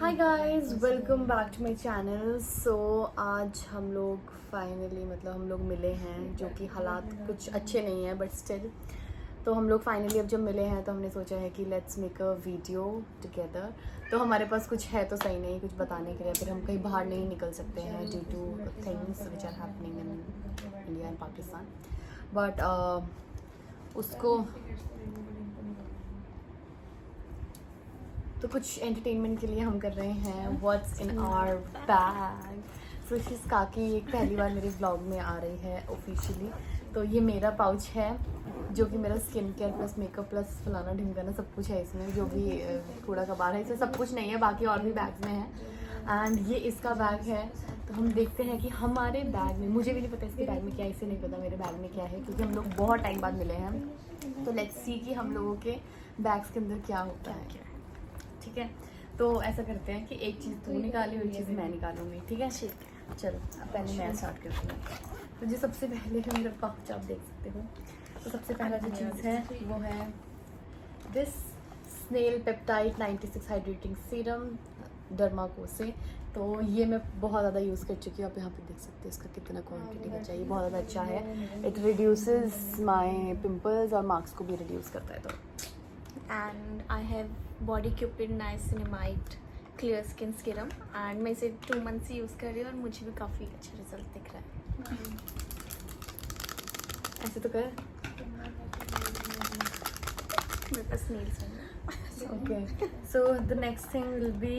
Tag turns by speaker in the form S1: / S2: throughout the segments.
S1: Hi guys, welcome back to my channel. So आज हम लोग फाइनली हम लोग मिले हैं, जो कि हालात कुछ अच्छे नहीं हैं बट स्टिल। तो हम लोग फाइनली अब जब मिले हैं तो हमने सोचा है कि let's make a video together. तो हमारे पास कुछ है तो सही नहीं कुछ बताने के लिए, फिर हम कहीं बाहर नहीं निकल सकते हैं due to things which are happening in India and Pakistan. But उसको तो कुछ एंटरटेनमेंट के लिए हम कर रहे हैं what's in our bag. So she's काकी एक पहली बार मेरे व्लॉग में आ रही है ऑफिशियली। तो ये मेरा पाउच है जो कि मेरा skin care plus makeup plus फलाना ढिमकाना सब कुछ है इसमें, जो भी कूड़ा कबाड़ है। इसमें सब कुछ नहीं है, बाकी और भी बैग्स में है। एंड ये इसका बैग है। तो हम देखते हैं कि हमारे बैग में, मुझे भी नहीं पता इसके बैग में क्या है, इसे नहीं पता मेरे बैग में क्या है, क्योंकि हम लोग बहुत टाइम बाद मिले हैं। तो लेट्स सी कि हम लोगों के बैग्स के अंदर क्या होता है। ठीक है, तो ऐसा करते हैं कि एक चीज़ तू निकाली और एक चीज़ मैं निकालूंगी। ठीक है, चलो अब पहले मैं स्टार्ट करती हूँ। तो जो सबसे पहले है मेरा पाउच, आप देख सकते हो। तो सबसे पहला जो चीज़ है वो है this snail peptide 96 hydrating serum Derma Co से। तो ये मैं बहुत ज़्यादा यूज़ कर चुकी हूँ। आप यहाँ पे देख सकते हो इसका कितना क्वांटिटी बचा है। ये बहुत ज़्यादा अच्छा है, इट रिड्यूसेस माय पिंपल्स और मार्क्स को भी रिड्यूस करता है। तो
S2: and I have Body Cupid Niacinamide Clear Skin Serum and मैं इसे 2 मंथ से यूज़ कर रही हूँ और मुझे भी काफ़ी अच्छा रिजल्ट दिख रहा है।
S1: ऐसे तो कर।
S2: मेरे पास नेल्स हैं।
S1: Okay, so the next thing will be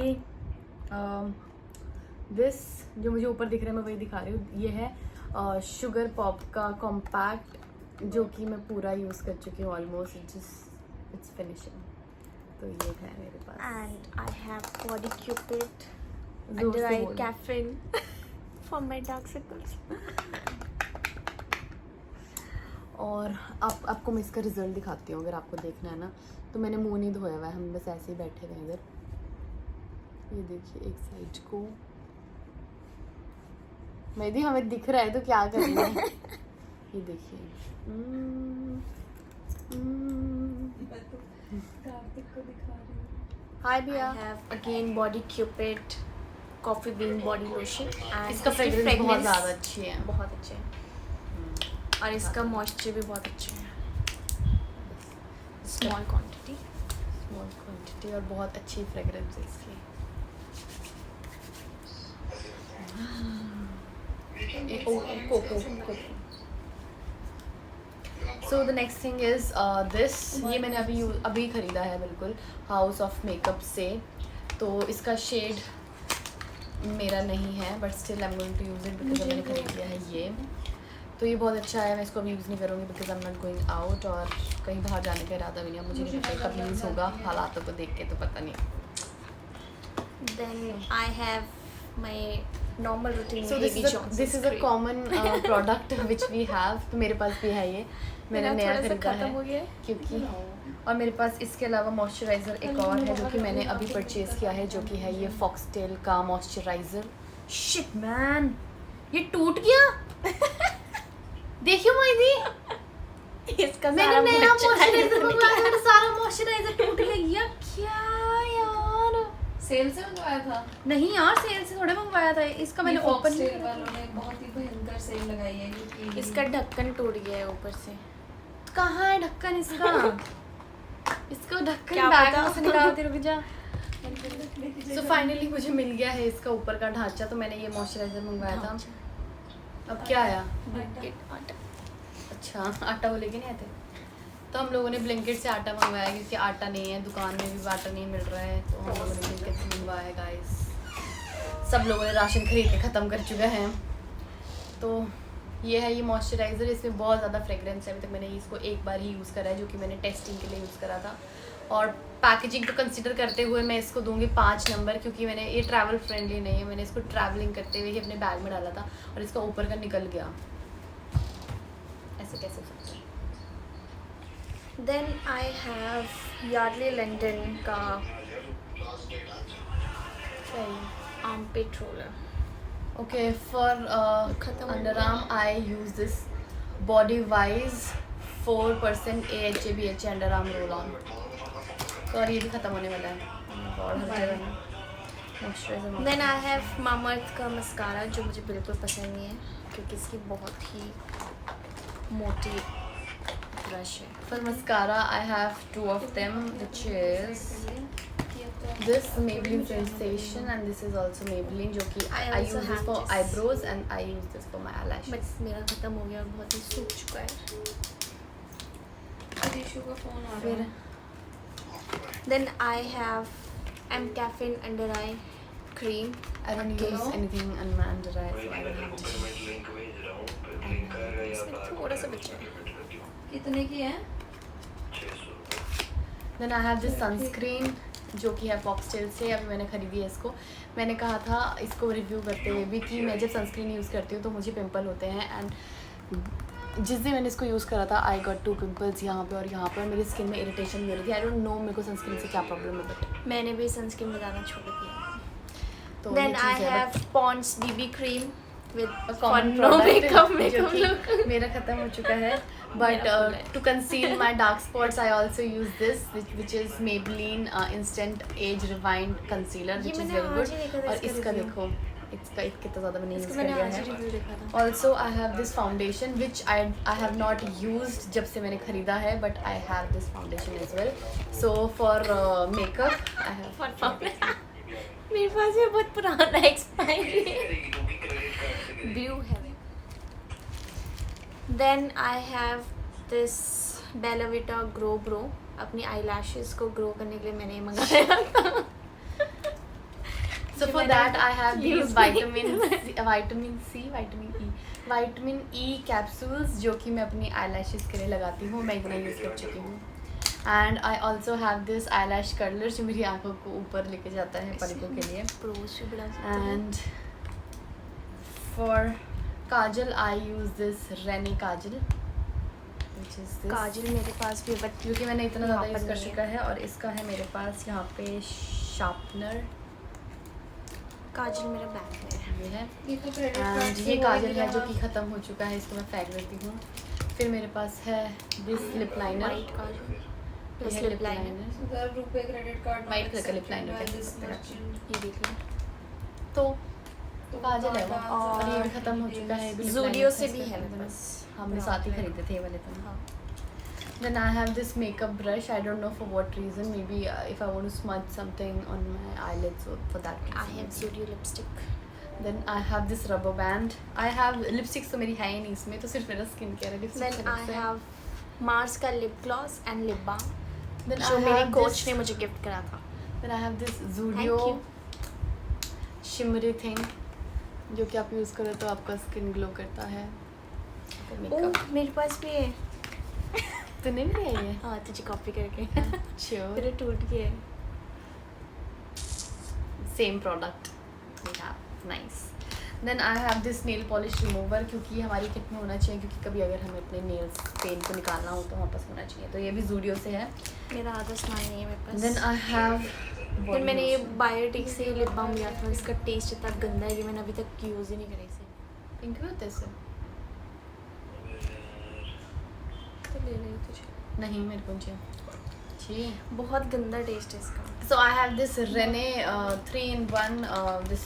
S1: this, जो मुझे ऊपर दिख रहा है मैं वही दिखा रही हूँ। ये है शुगर पॉप का कॉम्पैक्ट, जो कि मैं पूरा यूज़ कर चुकी हूँ ऑलमोस्ट, इट्स फिनिशिंग। तो ये है मेरे पास।
S2: And I have Body Cupid
S1: जोर
S2: Under
S1: से
S2: Eye
S1: बोल।
S2: Caffeine for my dark circles.
S1: और आपको मैं इसका रिजल्ट दिखाती हूँ अगर आपको देखना है ना। तो मैंने मुंह नहीं धोया हुआ है, हम बस ऐसे ही बैठे हुए हैं इधर। ये देखिए एक साइड को मेहदी हमें दिख रहा है तो क्या करना है। ये देखिए हाय
S2: I
S1: भैया।
S2: have again Body Cupid Coffee Bean Body Lotion and
S1: इसका
S2: इसकी
S1: फ्रेगरेंस बहुत
S2: fragrance
S1: ज़्यादा अच्छी है।
S2: बहुत अच्छे हैं और इसका मॉइस्चर भी बहुत अच्छा है। स्मॉल क्वांटिटी
S1: स्मॉल क्वांटिटी और बहुत अच्छी फ्रेगरेंस है इसकी। Coco. So the next thing is this. ये मैंने अभी ख़रीदा है बिल्कुल हाउस ऑफ मेकअप से। तो इसका शेड मेरा नहीं है but still I am going to use it because मैंने खरीद लिया है ये। तो ये बहुत अच्छा है, मैं इसको अभी यूज़ नहीं करूँगी because I am not going out, और कहीं बाहर जाने का इरादा भी नहीं है। मुझे नहीं पता कब यूज़ होगा, हालातों को देख के तो पता नहीं।
S2: then I have my normal routine
S1: So
S2: Baby Johnson's
S1: this is a
S2: cream.
S1: common product which we have। तो मेरे पास भी है ये, मैंने
S2: मेरा
S1: नया
S2: थोड़ा सा
S1: खरीदा
S2: खत्म हो
S1: है
S2: गया है।
S1: क्योंकि। और मेरे पास इसके अलावा मॉइस्चराइज़र एक और है जो कि मैंने अभी परचेज़ किया है, जो कि है ये फॉक्सटेल का मॉइस्चराइज़र। शिट मैन, ये टूट गया। देखियो मेहदी,
S2: इसका
S1: मैंने
S2: सारा
S1: नया
S2: moisturizer
S1: मॉइस्चराइज़र
S2: निकला
S1: मंगवाया
S2: है।
S1: था, सारा मॉइस्चराइज़र टूट गया क्या यार।
S3: सेल से मंगवाया था।
S1: नहीं यार, सेल से थोड़े मंगवाया था इसका, मैंने ओपन नहीं
S3: सेल
S1: करा।
S3: वालों ने बहुत ही भयंकर सेल लगाई है क्योंकि
S2: इसका ढक्कन टूट गया है ऊपर से।
S1: कहाँ है ढक्कन इसका? इसका ढक्कन
S2: क्या
S1: बैग
S2: पता?
S1: में से निकालते रुक जा। सो फाइनली मुझे मिल गया है इसका ऊपर का ढांचा। तो मैंने ये मॉइस्चराइज़र मंगवाया था। अब क्या आया?
S2: ब्लिंकिट आटा।
S1: अच्छा, आटा वो लेके नहीं आते। तो हम लोगों ने ब्लिंकिट से आटा मंगवाया क्योंकि आटा नहीं है, दुकान में भी आटा नहीं मिल रहा है। तो हम लोगों ने ब्लिंकिट से मंगवाया है गाइस। सब लोगों ने राशन खरीद के ख़त्म कर चुका है। तो ये है ये मॉइस्चराइज़र, इसमें बहुत ज़्यादा फ्रेगरेंस है। अभी तक मैंने इसको एक बार ही यूज़ करा है, जो कि मैंने टेस्टिंग के लिए यूज़ करा था। और पैकेजिंग को कंसिडर करते हुए मैं इसको दूंगी 5 नंबर, क्योंकि मैंने ये ट्रैवल फ्रेंडली नहीं है। मैंने इसको ट्रैवलिंग करते हुए ही अपने बैग में डाला था और इसका ऊपर का निकल गया। ऐसे कैसे हो सकता है?
S2: Then I have Yardley London का armpit roller.
S1: Okay, for
S2: खत्म हो
S1: underarm I use this Body Wise 4% AHA BHA underarm roll on। तो और ये भी ख़त्म होने वाला है। और हर जगह में moisturiser.
S2: Then I have Mamaearth का मस्कारा जो मुझे बिल्कुल पसंद नहीं है क्योंकि इसकी बहुत ही मोटी ब्रश है।
S1: For mascara, I have two of them, which is this Maybelline Sensation and this is also Maybelline, जो कि
S2: I
S1: I
S2: also
S1: use this
S2: have
S1: for
S2: this.
S1: eyebrows and I use this for my eyelashes.
S2: But मेरा ख़त्म हो गया और बहुत ही सूख चुका है।
S3: टिश्यू का फोन आ
S1: फिर
S3: रहा है।
S2: Then I have caffeine under eye cream.
S1: I don't use
S3: Hello?
S1: anything on my under eye, so I don't have to.
S2: इसमें थोड़ा सा बचा है।
S3: कितने की है?
S1: Then I have this sunscreen जो कि है Foxtail से। अभी मैंने खरीदी है इसको। मैंने कहा था इसको रिव्यू करते हुए भी कि मैं जब सनस्क्रीन यूज़ करती हूँ तो मुझे पिंपल होते हैं, एंड जिस दिन मैंने इसको यूज़ करा था आई गॉट 2 पिंपल्स यहाँ पे और यहाँ पर। मेरी स्किन में इरिटेशन भी हो रही थी। आई डोंट नो मेरे को सनस्क्रीन से क्या प्रॉब्लम है, बट
S2: मैंने भी सनस्क्रीन लगाना छोड़ दिया।
S1: तो
S2: then I have Pond's BB cream with
S1: common
S2: no makeup
S1: जो
S2: लुक।
S1: कि मेरा ख़त्म हो चुका है, but to conceal my dark spots I also use this which is Maybelline instant age rewind concealer which is very good. और इसका देखो, इसका कितना ज़्यादा मैंने यूज़ कर लिया है। Also I have this foundation which I have not used जब से मैंने ख़रीदा है, but I have this foundation as well. So for makeup I have
S2: मेरे पास ये बहुत पुराना एक्सपायरी ब्लू है। Then I have this Bella Vita grow brow. अपनी आई लैशेज़ को ग्रो करने के लिए मैंने ये मंगाया था।
S1: So for that I have these vitamin E capsules जो कि मैं अपनी eyelashes के लिए लगाती हूँ। मैं इतना यूज़ कर चुकी हूँ। And I also have this eyelash curler जो मेरी आंखों को ऊपर लेके जाता है पलकों के लिए।
S2: ब्रोज भी बढ़ा सकते हैं।
S1: And for Kajal I use this Rene Kajal which is this।
S2: काजल मेरे पास भी बट
S1: क्योंकि मैंने इतना ज़्यादा
S2: यहाँ पर
S1: यूज़ कर
S2: नहीं है।
S1: चुका है। और इसका है मेरे पास यहाँ पे शार्पनर,
S2: काजल मेरे बैग में है।
S1: ये है।
S3: ये तो क्रेडिट कार्ड
S1: एंड
S3: से
S1: ये
S3: वो
S1: काजल
S3: मिला
S1: है जो कि ख़त्म हो चुका है, इसको मैं फेंक देती हूँ। फिर मेरे पास है this lip liner,
S2: white Kajal plus
S1: ये
S2: लिप
S1: लिप
S2: लाइनर।
S1: लाइनर।
S3: 1000 रुपए क्रेडिट कार्ड
S1: White color का lip liner
S3: by
S1: कह
S3: this
S1: सकते हैं।
S3: merchant।
S2: ये देख लो।
S1: तो
S3: तो
S1: काजल है वो,
S2: और
S1: और ये भी ख़त्म हो चुका है। ये भी lip
S2: Zudio
S1: liner
S2: से
S1: था
S2: भी
S1: इसका
S2: है मेरे
S1: खरीदना।
S2: पास।
S1: हमने साथ ही खरीदे थे ये वाले तो।
S2: हाँ।
S1: Then I have this makeup brush. I don't know for what reason. Maybe if I want to smudge something on my eyelids, so for that reason.
S2: I have Zudio lipstick.
S1: Then I have this rubber band. I have lipsticks तो मेरी है ही नहीं इसमें, तो सिर्फ मेरा skin care है।
S2: Then I have Mars का lip gloss and lip balm
S1: Then
S2: जो
S1: I
S2: मेरे
S1: have
S2: कोच
S1: this-
S2: ने मुझे गिफ्ट करा था।
S1: Then I have this
S2: Thank
S1: Zudio
S2: you.
S1: shimmery thing जो कि आप यूज़ करो तो आपका स्किन ग्लो करता है।
S2: ओह मेरे पास भी है।
S1: तूने भी लिया है?
S2: हाँ तुझे कॉपी करके।
S1: Sure.
S2: तेरे टूट गए।
S1: Same product we have. Nice. Then I have this nail polish remover क्योंकि हमारी किट में होना चाहिए, क्योंकि कभी अगर हमें अपने नेल्स पेन को निकालना हो तो वापस होना चाहिए। तो ये भी Zudio से है।
S2: मेरा आधा सामान नहीं है मेरे पास।
S1: Then I have
S2: फिर मैंने ये बायोटिक से लिप बाम लिया था। इसका टेस्ट इतना गंदा है कि मैंने अभी तक यूज़ ही नहीं करा इसे।
S1: पिंक भी होते इससे?
S2: तो ले ले तुझे।
S1: नहीं मेरे को चाहिए। जी।
S2: बहुत गंदा टेस्ट है इसका।
S1: So I have this Rene 3-in-1 this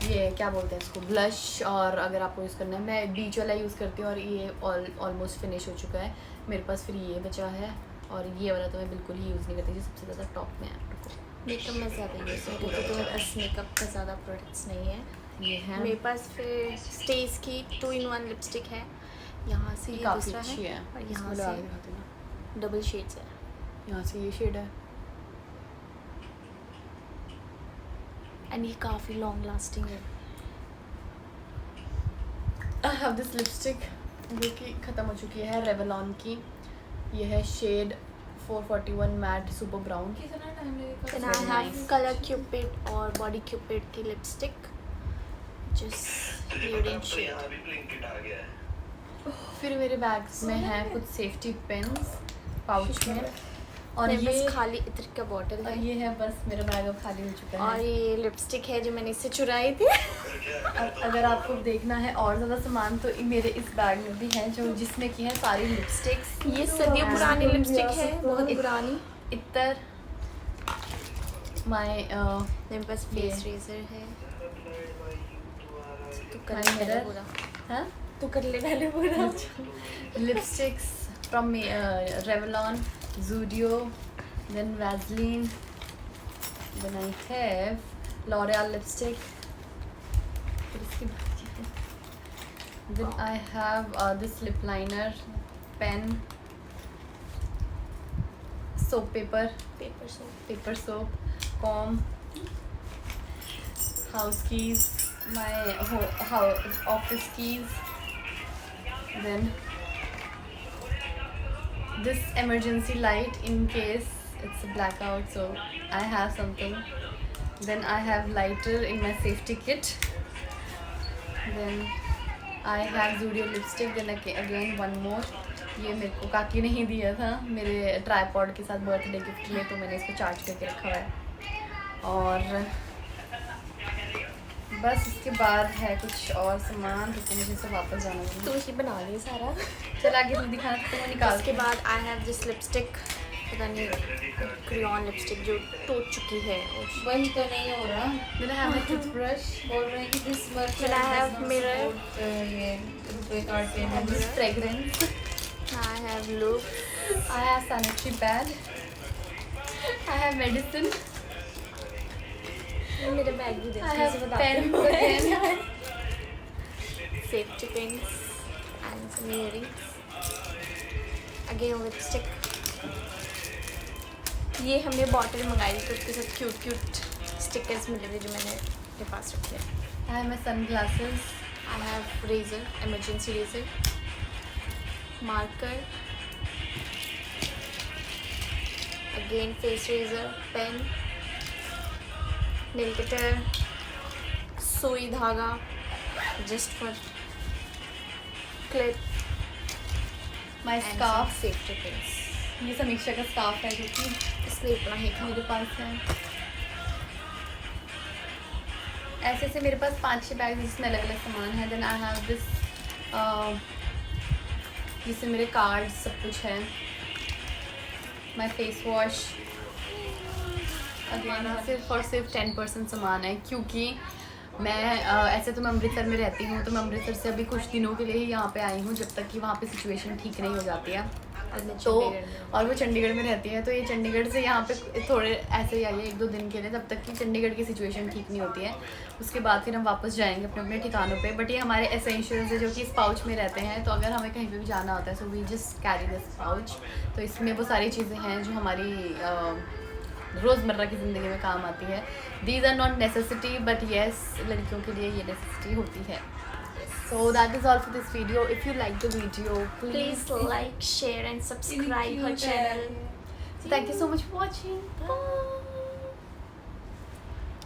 S1: ये क्या बोलते हैं इसको, ब्लश। और अगर आपको यूज़ करना है, मैं बीच वाला यूज़ करती हूँ और ये ऑलमोस्ट फिनिश हो चुका है मेरे पास। फिर ये बचा है और ये वाला तो मैं बिल्कुल ही यूज़ नहीं करती, जो सबसे ज़्यादा टॉप में है।
S2: मेकअप में ज़्यादा यूज़ है क्योंकि तो मेरे पास मेकअप का ज़्यादा प्रोडक्ट्स नहीं है।
S1: ये है।
S2: मेरे पास फिर स्टेज की 2-in-1 लिपस्टिक है। यहाँ से ये
S1: काफ़ी
S2: दूसरा
S1: अच्छी है।
S2: और
S1: इसको
S2: यहाँ
S1: लगा के
S2: से
S1: दिखाती हूँ ना।
S2: डबल शेड्स है।
S1: यहाँ से ये शेड है।
S2: एंड ये काफ़ी लॉन्ग लास्टिंग है।
S1: I have this lipstick जो कि ख़त्म हो चुकी है, Revlon की। ये है शेड 441 मैट सुपर ब्राउन।
S3: कितना टाइम लगेगा?
S2: Then
S1: Very
S2: I have
S1: nice.
S2: Color Cupid और Body Cupid की लिपस्टिक जिस न्यूड शेड।
S1: फिर मेरे बैग्स में है कुछ सेफ्टी पिन्स पाउच में, और
S2: मेरे
S1: ये
S2: पास खाली इत्र का बॉटल
S1: और
S2: है।
S1: ये है बस मेरा बैग अब खाली हो चुका
S2: और
S1: है।
S2: ये लिपस्टिक है जो मैंने इससे चुराई थी।
S1: अब अगर आपको देखना है और ज़्यादा सामान तो मेरे इस बैग में भी है, जो जिसमें की है सारी लिपस्टिक्स।
S2: ये सदियों पुरानी लिपस्टिक है, बहुत पुरानी।
S1: इतर my
S2: मेरे पास फेस
S1: ये।
S2: रेजर है। तू कर
S1: My
S2: ले पहले
S1: mirror।
S2: पूरा।
S1: huh?
S2: तू कर ले पहले पूरा।
S1: Lipsticks from Revlon, Zudio, then Vaseline, then I have L'Oreal lipstick. फिर इसके बाद क्या है? Then I have this lip liner, pen, soap paper,
S2: paper soap.
S1: comb, house keys, my office keys, then this emergency light in case it's a blackout, so I have something. Then I have lighter in my safety kit. Then I have Zudio lipstick. Then again one more. ये मेरे को काकी ने ही दिया था मेरे tripod के साथ बर्थडे गिफ्ट में, तो मैंने इसको चार्ज करके रखा हुआ है। और बस इसके बाद है कुछ और सामान, तो मुझे इसे वापस जाना है।
S2: तू ही बना ली सारा।
S1: चल आगे नहीं दिखाना, तो मैं निकाल
S2: उसके बाद आई हैव दिस लिपस्टिक, पता नहीं क्रेयॉन लिपस्टिक जो टूट चुकी है।
S3: वही तो नहीं हो रहा।
S1: Then I have a toothbrush.
S3: बोल रहे हैं कि this merchant
S2: Then I
S3: does
S2: have
S3: not
S2: mirror.
S3: support, ये रुपए card
S1: I have this fragrance.
S2: I have loop.
S1: I have sanitary pad. I have medicine.
S2: मेरा बैग भी दे।
S1: I have pens again.
S2: Safety pins and some earrings. Again lipstick. ये हमने bottle मंगाई थी, तो उसके साथ क्यूट स्टिकर्स मिले थे जो मैंने अपने पास रखे हैं।
S1: I have my sunglasses.
S2: I have razor, emergency razor, marker, again face razor, pen, nail cutter, सुई धागा just for clip
S1: My
S2: and some
S1: scarf.
S2: safety pins.
S1: ये समीक्षा का स्कार्फ है जो कि
S2: इसलिए इतना ही था।
S1: मेरे पास है। ऐसे से मेरे पास 5-6 बैग जिसमें अलग अलग सामान है। देन आई हैव दिस, जिसमें मेरे कार्ड सब कुछ है। माई फेस वॉश अगेन सिर्फ और सिर्फ 10% सामान है, क्योंकि मैं ऐसे तो मैं अमृतसर में रहती हूँ, तो मैं अमृतसर से अभी कुछ दिनों के लिए ही यहाँ पे आई हूँ, जब तक कि वहाँ पे सिचुएशन ठीक नहीं हो जाती है। तो और वो चंडीगढ़ में रहती है, तो ये चंडीगढ़ से यहाँ पे थोड़े ऐसे ही आई है 1-2 दिन के लिए, जब तक कि चंडीगढ़ की सिचुएशन ठीक नहीं होती है। उसके बाद फिर हम वापस जाएंगे अपने अपने ठिकानों पे। बट ये हमारे एसेंशियल्स है जो कि इस पाउच में रहते हैं, तो अगर हमें कहीं पे भी जाना होता है, so we just carry this pouch. तो इसमें वो सारी चीज़ें हैं जो हमारी रोज़मर्रा की ज़िंदगी में काम आती है। These are not necessity, but yes लड़कियों के लिए ये नेसेसिटी होती है। So that is all for this video. If you like the video,
S2: Please like, share and subscribe her channel.
S1: So thank you so much for watching. Bye.